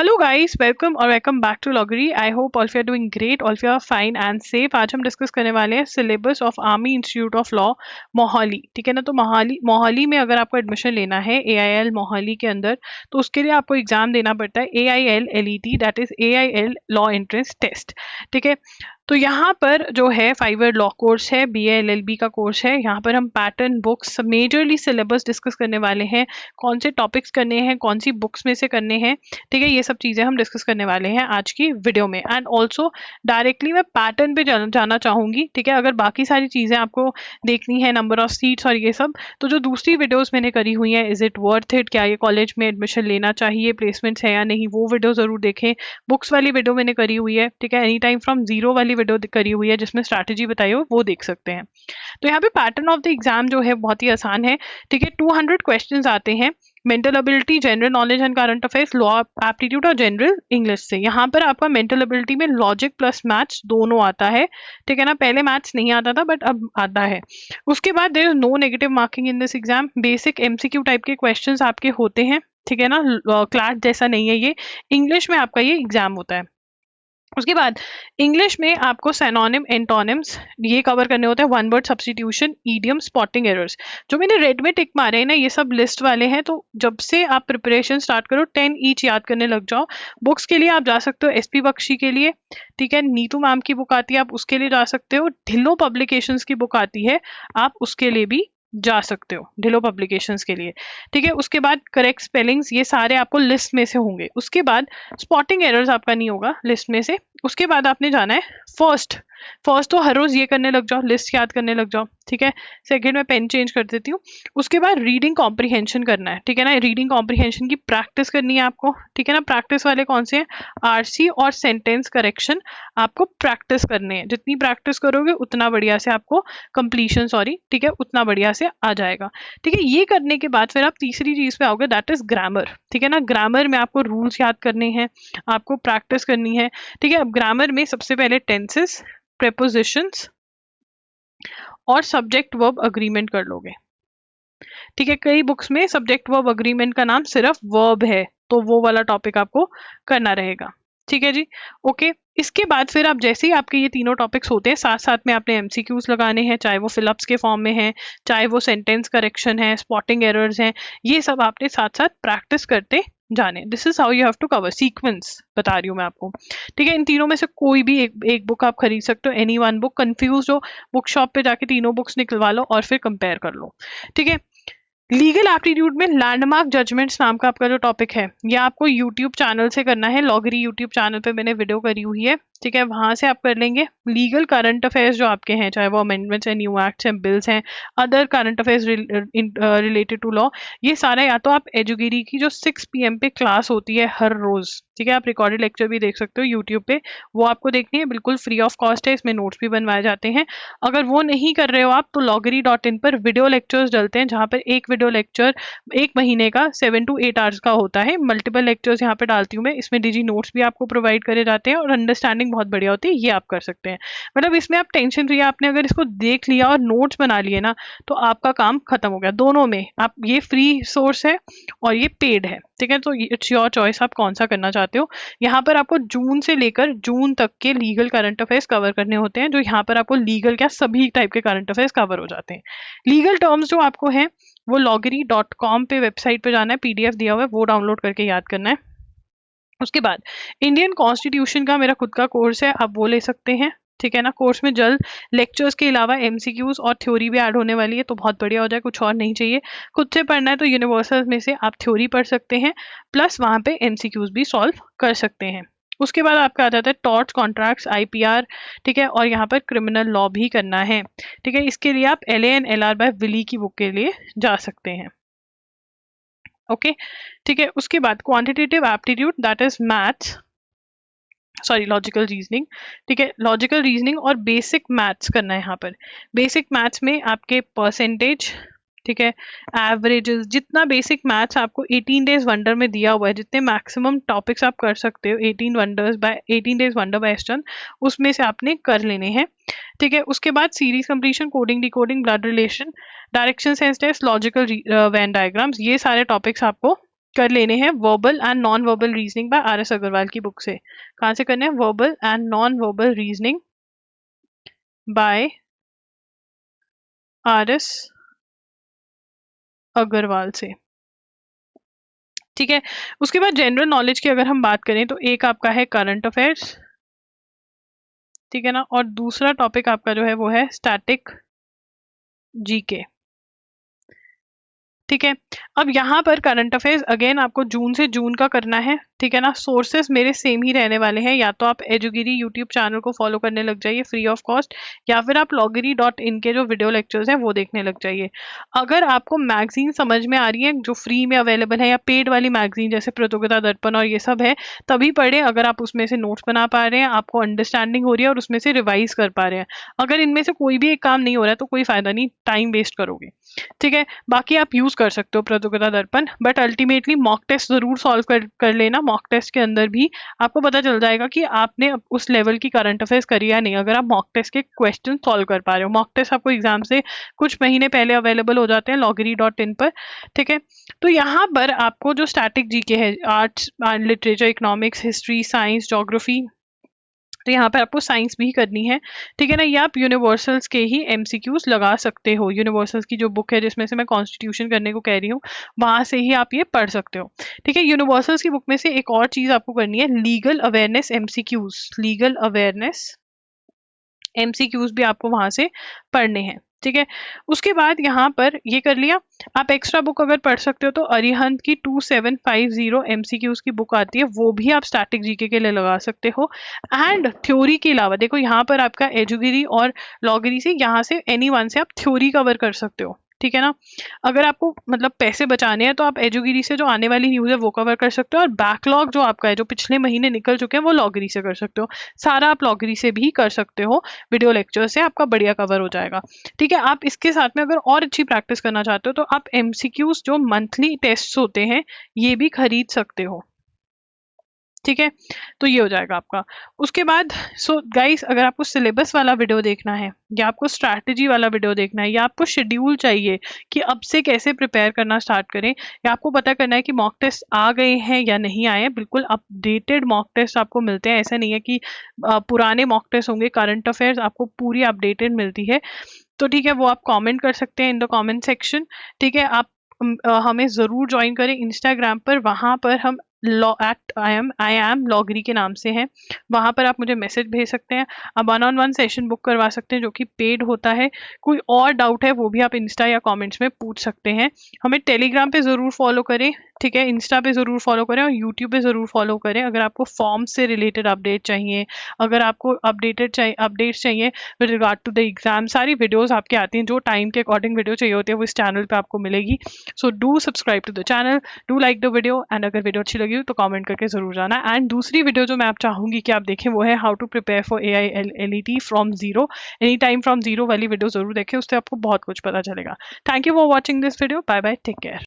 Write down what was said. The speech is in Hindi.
हेलो गाइस, वेलकम और वेलकम बैक टू लॉगरी। I hope all of you are doing great, all of you are fine and safe. आज हम डिस्कस करने वाले हैं syllabus of army institute of law Mohali. ठीक है ना। तो मोहाली में अगर आपको एडमिशन लेना है AIL मोहाली के अंदर, तो उसके लिए आपको एग्जाम देना पड़ता है AIL LET, that is AIL law entrance test. ठीक है। तो यहाँ पर जो है 5 ईयर लॉ कोर्स है, BA LLB का कोर्स है। यहाँ पर हम pattern, books, majorly syllabus discuss करने वाले हैं। कौन से टॉपिक्स करने हैं, कौन सी बुक्स में से करने हैं, ठीक है, ये सब चीज़ें हम डिस्कस करने वाले हैं आज की वीडियो में। एंड ऑल्सो डायरेक्टली मैं पैटर्न पे जाना चाहूँगी। ठीक है। अगर बाकी सारी चीज़ें आपको देखनी है, नंबर ऑफ सीट्स और ये सब, तो जो दूसरी वीडियोस मैंने करी हुई हैं, इज़ इट वर्थ इट, क्या ये कॉलेज में एडमिशन लेना चाहिए, प्लेसमेंट्स है या नहीं, वो वीडियो ज़रूर देखें। बुक्स वाली वीडियो मैंने करी हुई है, ठीक है, एनी टाइम फ्रॉम जीरो वाली वीडियो करी हुई है जिसमें स्ट्रैटेजी बताई हो, वो देख सकते हैं। तो यहाँ पे पैटर्न ऑफ द एग्जाम जो है बहुत ही आसान है। ठीक है। 200 क्वेश्चंस आते हैं। Mental ability, general knowledge and current affairs, law aptitude और जनरल इंग्लिश से। यहाँ पर आपका मेंटल एबिलिटी में लॉजिक प्लस मैथ्स दोनों आता है। ठीक है ना। पहले मैथ्स नहीं आता था बट अब आता है। उसके बाद there is no negative marking in this exam. Basic MCQ type के क्वेश्चंस आपके होते हैं। ठीक है ना। क्लास जैसा नहीं है ये, इंग्लिश में आपका ये एग्जाम होता है। उसके बाद इंग्लिश में आपको सिनोनिम, एंटोनिम्स ये कवर करने होते हैं, one word substitution, idiom, spotting errors. जो मैंने रेड में टिक मारे हैं ना, ये सब लिस्ट वाले हैं। तो जब से आप प्रिपरेशन स्टार्ट करो 10 ईच याद करने लग जाओ। बुक्स के लिए आप जा सकते हो SP बख्शी के लिए, ठीक है, नीतू मैम की बुक आती है, आप उसके लिए जा सकते हो। ढिल्लो पब्लिकेशंस की बुक आती है, आप उसके लिए भी जा सकते हो, ढिलो पब्लिकेशंस के लिए। ठीक है। उसके बाद करेक्ट स्पेलिंग्स, ये सारे आपको लिस्ट में से होंगे। उसके बाद स्पॉटिंग एरर्स आपका नहीं होगा लिस्ट में से। उसके बाद आपने जाना है फर्स्ट। फर्स्ट तो हर रोज ये करने लग जाओ, लिस्ट याद करने लग जाओ। ठीक है। सेकंड में पेन चेंज कर देती हूँ। उसके बाद रीडिंग कॉम्प्रिहेंशन करना है। ठीक है ना। रीडिंग कॉम्प्रिहेंशन की प्रैक्टिस करनी है आपको। ठीक है ना। प्रैक्टिस वाले कौन से हैं? RC और सेंटेंस करेक्शन आपको प्रैक्टिस करने हैं। जितनी प्रैक्टिस करोगे उतना बढ़िया से आपको कंप्लीशन, सॉरी, ठीक है, उतना बढ़िया से आ जाएगा। ठीक है। ये करने के बाद फिर आप तीसरी चीज पे आओगे, दैट इज ग्रामर। ठीक है ना। ग्रामर में आपको रूल्स याद करने हैं, आपको प्रैक्टिस करनी है। ठीक है। अब ग्रामर में सबसे पहले टेंसेस, प्रेपोजिशंस और सब्जेक्ट वर्ब अग्रीमेंट कर लोगे। ठीक है। कई बुक्स में सब्जेक्ट वर्ब अग्रीमेंट का नाम सिर्फ वर्ब है, तो वो वाला टॉपिक आपको करना रहेगा। ठीक है जी। ओके। इसके बाद फिर आप जैसे ही आपके ये तीनों टॉपिक्स होते हैं, साथ साथ में आपने MCQs लगाने हैं, चाहे वो फिलअप्स के फॉर्म में है, चाहे वो सेंटेंस करेक्शन है, स्पॉटिंग एरर्स हैं, ये सब आपने साथ साथ प्रैक्टिस करते जाने। This is how you have to cover, sequence बता रही हूँ मैं आपको। ठीक है। इन तीनों में से कोई भी एक बुक आप खरीद सकते हो, एनी वन बुक। कंफ्यूज हो, बुक शॉप पे जाके तीनों बुक्स निकलवा लो और फिर कंपेयर कर लो। ठीक है। लीगल एप्टीट्यूड में लैंडमार्क जजमेंट्स नाम का आपका जो टॉपिक है, ये आपको यूट्यूब चैनल से करना है। लॉगरी यूट्यूब चैनल पे मैंने वीडियो करी हुई है। ठीक है। वहां से आप कर लेंगे। लीगल करंट अफेयर्स जो आपके हैं, चाहे वो अमेंडमेंट्स हैं, न्यू एक्ट्स हैं, बिल्स हैं, other current affairs related to law, ये सारा या तो आप एजुगिरी की जो 6 PM पे क्लास होती है हर रोज, ठीक है, आप रिकॉर्डेड लेक्चर भी देख सकते हो यूट्यूब पे, वो आपको देखनी है, बिल्कुल फ्री ऑफ कॉस्ट है। इसमें नोट्स भी बनवाए जाते हैं। अगर वो नहीं कर रहे हो आप, तो loggery.in पर वीडियो लेक्चर्स डलते हैं, जहाँ पर एक वीडियो लेक्चर 1 महीने का 7 to 8 आवर्स का होता है। मल्टीपल लेक्चर्स यहाँ पे डालती हूँ मैं। इसमें डिजी नोट्स भी आपको प्रोवाइड करे जाते हैं और अंडरस्टैंडिंग बहुत बढ़िया होती है, ये आप कर सकते हैं। मतलब इसमें आप टेंशन फ्री, आपने अगर इसको देख लिया और नोट्स बना लिए ना, तो आपका काम खत्म हो गया। दोनों में आप, ये फ्री सोर्स है और ये पेड है। ठीक है। तो इट्स योर चॉइस, आप कौन सा करना चाहते हो। यहाँ पर आपको जून से लेकर जून तक के लीगल करंट अफेयर्स कवर करने होते हैं, जो यहाँ पर आपको लीगल क्या सभी टाइप के करंट अफेयर्स कवर हो जाते हैं। लीगल टर्म्स जो आपको हैं, वो loggery.com पे वेबसाइट पे जाना है, PDF दिया हुआ है, वो डाउनलोड करके याद करना है। उसके बाद इंडियन कॉन्स्टिट्यूशन का मेरा खुद का कोर्स है, आप वो ले सकते हैं। ठीक है ना। कोर्स में जल्द लेक्चर्स के अलावा MCQs और थ्योरी भी ऐड होने वाली है, तो बहुत बढ़िया हो जाए, कुछ और नहीं चाहिए। खुद से पढ़ना है तो यूनिवर्सल में से आप थ्योरी पढ़ सकते हैं, प्लस वहाँ पे MCQs भी सॉल्व कर सकते हैं। उसके बाद आपका आ जाता है टॉर्ट्स, कॉन्ट्रैक्ट्स, IPR। ठीक है। और यहाँ पर क्रिमिनल लॉ भी करना है। ठीक है। इसके लिए आप LA and LR by Wiley की बुक के लिए जा सकते हैं। ओके। ठीक है। उसके बाद quantitative aptitude, that is maths, sorry, logical reasoning. ठीक है। लॉजिकल रीजनिंग और बेसिक मैथ्स करना है यहाँ पर। बेसिक मैथ्स में आपके परसेंटेज, ठीक है, एवरेजेस, जितना बेसिक मैथ्स आपको 18 डेज वंडर में दिया हुआ है, जितने मैक्सिमम टॉपिक्स आप कर सकते हो 18 डेज वंडर बाय एस्टर्न, उसमें से आपने कर लेने हैं। ठीक है। उसके बाद series completion, coding, decoding, blood relation, direction sense test, logical Venn diagrams, ये सारे टॉपिक्स आपको कर लेने हैं verbal and non verbal reasoning by R S Agarwal की बुक से। कहाँ से करने हैं? Verbal and non verbal reasoning by R S Agarwal से। ठीक है, उसके बाद जनरल नॉलेज की अगर हम बात करें तो एक आपका है करंट अफेयर्स, ठीक है ना, और दूसरा टॉपिक आपका जो है वो है स्टैटिक जीके। ठीक है, अब यहाँ पर करंट अफेयर्स अगेन आपको जून से जून का करना है, ठीक है ना। सोर्सेस मेरे सेम ही रहने वाले हैं, या तो आप एजुगिरी यूट्यूब चैनल को फॉलो करने लग जाइए फ्री ऑफ कॉस्ट, या फिर आप loggery.in के जो वीडियो लेक्चर्स हैं वो देखने लग जाइए। अगर आपको मैगजीन समझ में आ रही है जो फ्री में अवेलेबल है या पेड वाली मैगजीन जैसे प्रतियोगिता दर्पण और ये सब है, तभी पढ़े। अगर आप उसमें से नोट्स बना पा रहे हैं, आपको अंडरस्टैंडिंग हो रही है और उसमें से रिवाइज कर पा रहे हैं। अगर इनमें से कोई भी एक काम नहीं हो रहा है तो कोई फायदा नहीं, टाइम वेस्ट करोगे। ठीक है, बाकी आप यूज कर सकते हो प्रतियोगिता दर्पण, बट अल्टीमेटली मॉक टेस्ट जरूर सॉल्व कर लेना। मॉक टेस्ट के अंदर भी आपको पता चल जाएगा कि आपने उस लेवल की करंट अफेयर्स करी या नहीं, अगर आप मॉक टेस्ट के क्वेश्चन सॉल्व कर पा रहे हो। मॉक टेस्ट आपको एग्जाम से कुछ महीने पहले अवेलेबल हो जाते हैं loggery.in पर। ठीक है, तो यहाँ पर आपको जो स्टैटिक जीके है, arts, literature, economics, history, science, geography, तो यहाँ पे आपको साइंस भी करनी है। ठीक है ना, ये आप यूनिवर्सल्स के ही एमसीक्यूज लगा सकते हो। यूनिवर्सल्स की जो बुक है जिसमें से मैं कॉन्स्टिट्यूशन करने को कह रही हूँ, वहां से ही आप ये पढ़ सकते हो। ठीक है, यूनिवर्सल्स की बुक में से एक और चीज आपको करनी है, legal awareness MCQs. Legal awareness MCQs भी आपको वहां से पढ़ने हैं। ठीक है, उसके बाद यहाँ पर ये कर लिया। आप एक्स्ट्रा बुक अगर पढ़ सकते हो तो अरिहंत की 2750 एमसीक्यूज की बुक आती है, वो भी आप स्टैटिक जीके के लिए लगा सकते हो। एंड थ्योरी के अलावा देखो यहाँ पर आपका एजुगिरी और लॉगरी से, यहाँ से एनी वन से आप थ्योरी कवर कर सकते हो। ठीक है ना, अगर आपको मतलब पैसे बचाने हैं तो आप एजुगिरी से जो आने वाली न्यूज़ है वो कवर कर सकते हो, और बैकलॉग जो आपका है जो पिछले महीने निकल चुके हैं वो लॉगरी से कर सकते हो। सारा आप लॉगरी से भी कर सकते हो, वीडियो लेक्चर से आपका बढ़िया कवर हो जाएगा। ठीक है, आप इसके साथ में अगर और अच्छी प्रैक्टिस करना चाहते हो तो आप एमसीक्यूज जो मंथली टेस्ट होते हैं ये भी खरीद सकते हो। ठीक है, तो ये हो जाएगा आपका। उसके बाद सो गाइस, अगर आपको सिलेबस वाला वीडियो देखना है, या आपको स्ट्रैटेजी वाला वीडियो देखना है, या आपको शेड्यूल चाहिए कि अब से कैसे प्रिपेयर करना स्टार्ट करें, या आपको पता करना है कि मॉक टेस्ट आ गए हैं या नहीं आए हैं, बिल्कुल अपडेटेड मॉक टेस्ट आपको मिलते हैं। ऐसा नहीं है कि पुराने मॉक टेस्ट होंगे। करंट अफेयर्स आपको पूरी अपडेटेड मिलती है। तो ठीक है, वो आप कमेंट कर सकते हैं इन द कमेंट सेक्शन। ठीक है, आप हमें ज़रूर ज्वाइन करें इंस्टाग्राम पर, वहाँ पर हम आई एम लॉगरी के नाम से हैं। वहाँ पर आप मुझे मैसेज भेज सकते हैं, आप 1-on-1 सेशन बुक करवा सकते हैं जो कि पेड होता है। कोई और डाउट है वो भी आप इंस्टा या कमेंट्स में पूछ सकते हैं। हमें टेलीग्राम पे ज़रूर फॉलो करें, ठीक है, इंस्टा पे ज़रूर फॉलो करें और यूट्यूब पे ज़रूर फॉलो करें। अगर आपको फॉर्म से रिलेटेड अपडेट चाहिए, अगर आपको अपडेट्स चाहिए with regard to the exam, सारी वीडियोस आपके आती हैं, जो टाइम के अकॉर्डिंग वीडियो चाहिए होती है वो इस चैनल पे आपको मिलेगी। So do subscribe to the channel, do like the video, and अगर वीडियो अच्छी लगी हो तो कमेंट करके ज़रूर जाना। एंड दूसरी वीडियो जो मैं आप चाहूँगी कि आप देखें वो है how to prepare for AILET from zero, any time from zero वाली वीडियो ज़रूर देखें, उससे आपको बहुत कुछ पता चलेगा। Thank you for watching this video, bye bye, take care.